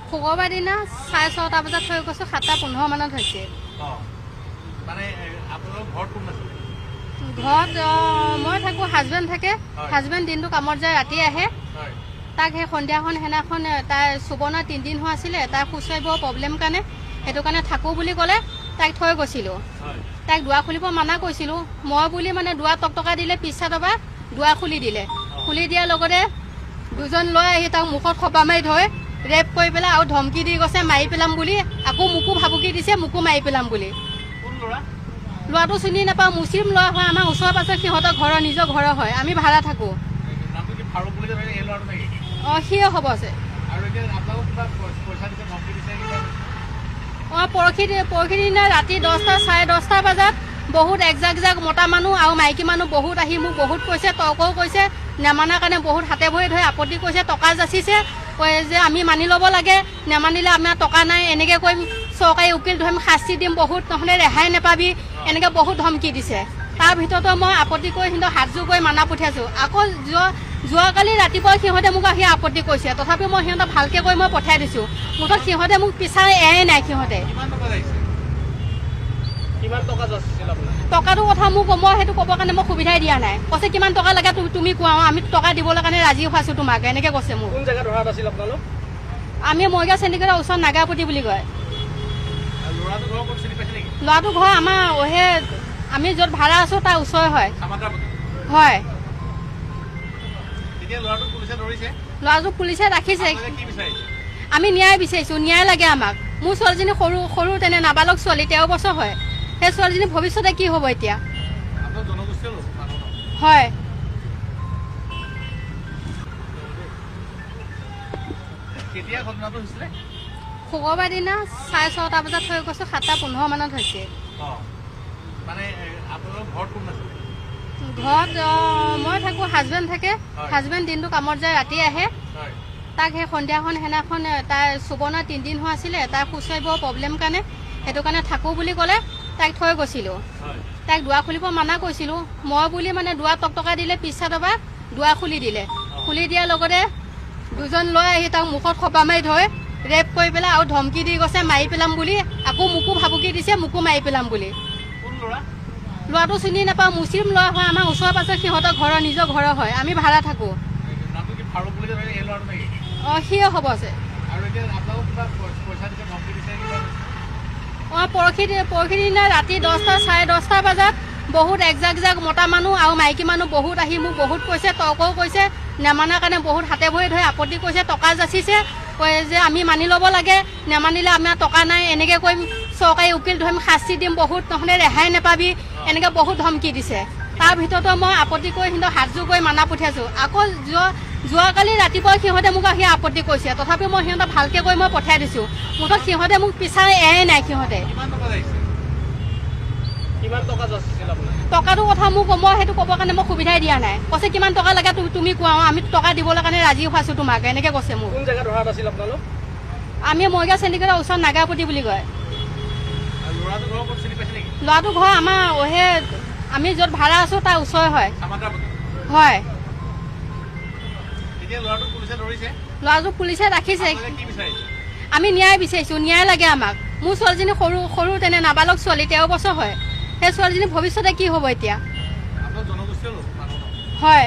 শুক্ৰবাৰ দিনা 6:30 বজাত থৈ গৈছোঁ, 7:15 মানত হৈছে। ঘৰত মই থাকোঁ, হাজবেণ্ড থাকে। হাজবেণ্ড দিনটো কামত যায়, ৰাতি আহে। তাক সেই সন্ধিয়াখন সেইদিনাখন তাই চুবনা 3 দিন হোৱা আছিলে, তাই খোজ কাঢ়িব প্ৰব্লেম কাৰণে, সেইটো কাৰণে থাকোঁ বুলি ক'লে তাইক থৈ গৈছিলোঁ। তাইক দুৱাৰ খুলিব মানা কৰিছিলোঁ। মই বুলি মানে দুৱাৰ টকটকা দিলে, পিছ চাইডৰ পৰা দুৱাৰ খুলি দিলে। খুলি দিয়াৰ লগতে দুজন ল'ৰাই আহি তাক মুখত খপা মাৰি ধৰে, ৰেপ কৰি পেলাই আৰু ধমকি দি গৈছে মাৰি পেলাম বুলি। আকৌ মোকো ভাবুকি দিছে, মোকো মাৰি পেলাম বুলি। ল'ৰাটো চিনি নাপাওঁ, মুছলিম ল'ৰা হয়, আমাৰ ওচৰে পাজৰে সিহঁতৰ ঘৰৰ, নিজৰ ঘৰৰ হয়। আমি ভাড়া থাকোঁ। সিয়ে হ'ব আছে। পৰহি দিনা ৰাতি 10টা 10:30 বজাত বহুত একজাক মতা মানুহ আৰু মাইকী মানুহ বহুত আহি মোক বহুত কৈছে, তৰ্কও কৰিছে। নেমানাৰ কাৰণে বহুত হাতে ভৰি ধৰি আপত্তি কৰিছে, টকা যাচিছে, কয় যে আমি মানি ল'ব লাগে, নেমানিলে আমাৰ টকা নাই, এনেকৈ কৰিম, চৰকাৰী উকিল ধৰিম, শাস্তি দিম বহুত, নহ'লে ৰেহাই নাপাবি, এনেকৈ বহুত ধমকি দিছে। তাৰ ভিতৰতো মই আপত্তি কৰি সিহঁতক হাতযোৰ কৰি মানা পঠিয়াইছোঁ। আকৌ যোৱাকালি ৰাতিপুৱা সিহঁতে মোক আহি আপত্তি কৰিছে, তথাপিও মই সিহঁতক ভালকৈ কৰি মই পঠিয়াই দিছোঁ। মুঠত সিহঁতে মোক পিছাই এৰাই নাই। সিহঁতে টকাটোৰ কথা মোক মই সেইটো ক'বৰ কাৰণে মই সুবিধাই দিয়া নাই। কৈছে কিমান টকা লাগে তুমি কোৱা, আমি টকা দিবলৈ কাৰণে ৰাজি হৈছোঁ তোমাক, এনেকৈ কৈছে মোক। আমি মৰিগাঁও চেণ্ডিকেটৰ ওচৰত নাগাপতি বুলি কয়। ল'ৰাটো ঘৰ আমাৰ আমি য'ত ভাড়া আছোঁ তাৰ ওচৰে হয়। হয়, ল'ৰাটোক পুলিচে ৰাখিছে। আমি ন্যায় বিচাৰিছোঁ, ন্যায় লাগে আমাক। মোৰ ছোৱালীজনী সৰু তেনে নাবালক ছোৱালী, 13 বছৰ হয়। সেই ছোৱালীজনীৰ ভৱিষ্যতে কি হ'ব এতিয়া? হয়, শুক্ৰবাৰ দিনা 6:30 বজাত থৈ গৈছোঁ, 7:15 মানত হৈছে। ঘৰত মই থাকোঁ, হাজবেণ্ড থাকে। হাজবেণ্ড দিনটো কামত যায়, ৰাতি আহে। তাক সেই সন্ধিয়াখন সেইদিনাখন তাই চুবনা 3 দিন হোৱা আছিলে, তাই খোজ কাঢ়িব প্ৰব্লেম কাৰণে, সেইটো কাৰণে থাকোঁ বুলি ক'লে তাইক থৈ গৈছিলোঁ। তাইক দুৱাৰ খুলিব মানা কৰিছিলোঁ। মই বুলি মানে দুৱাৰ টকটকা দিলে, পিছ চাইডৰ পৰা দুৱাৰ খুলি দিলে। খুলি দিয়াৰ লগতে দুজন ল'ৰাই আহি তাক মুখত খপা মাৰি ধৰে, ৰেপ কৰি পেলাই আৰু ধমকি দি গৈছে মাৰি পেলাম বুলি। আকৌ মোকো ভাবুকি দিছে, মোকো মাৰি পেলাম বুলি। ল'ৰাটো চিনি নাপাওঁ, মুছলিম ল'ৰা হয়, আমাৰ ওচৰে পাজৰে সিহঁতৰ ঘৰৰ, নিজৰ ঘৰৰ হয়। আমি ভাড়া থাকোঁ। সিয়ে হ'ব আছে। পৰহি দিনা ৰাতি 10টা 10:30 বজাত বহুত একজাক মতা মানুহ আৰু মাইকী মানুহ বহুত আহি মোক বহুত কৈছে, তৰ্কও কৰিছে। নেমানাৰ কাৰণে বহুত হাতে ভৰি ধৰি আপত্তি কৰিছে, টকা যাচিছে, কয় যে আমি মানি ল'ব লাগে, নেমানিলে আমাৰ টকা নাই, এনেকৈ কৰিম, চৰকাৰী উকিল ধৰিম, শাস্তি দিম বহুত, নহ'লে ৰেহাই নাপাবি, এনেকৈ বহুত ধমকি দিছে। তাৰ ভিতৰতো মই আপত্তি কৰি সিহঁতক হাতযোৰ কৰি মানা পঠিয়াইছোঁ। আকৌ যোৱাকালি ৰাতিপুৱা সিহঁতে মোক আহি আপত্তি কৰিছে, তথাপিও মই সিহঁতক ভালকৈ কৰি মই পঠিয়াই দিছোঁ। মুঠত সিহঁতে মোক পিছাই এৰাই নাই। সিহঁতে টকাটোৰ কথা মোক মই সেইটো ক'বৰ কাৰণে মই সুবিধাই দিয়া নাই। কৈছে কিমান টকা লাগে তুমি কোৱা, আমি টকা দিবলৈ কাৰণে ৰাজি হৈছোঁ তোমাক, এনেকৈ কৈছে মোক। আমি মৰিগাঁও চেণ্ডিকেটৰ ওচৰত নাগাপতি বুলি কয়। ল'ৰাটো ঘৰ আমাৰ আমি য'ত ভাড়া আছোঁ তাৰ ওচৰে হয়। হয়, ল'ৰাটোক পুলিচে ৰাখিছে। আমি ন্যায় বিচাৰিছোঁ, ন্যায় লাগে আমাক। মোৰ ছোৱালীজনী সৰু তেনে নাবালক ছোৱালী, 13 বছৰ হয়। সেই ছোৱালীজনীৰ ভৱিষ্যতে কি হ'ব এতিয়া? হয়।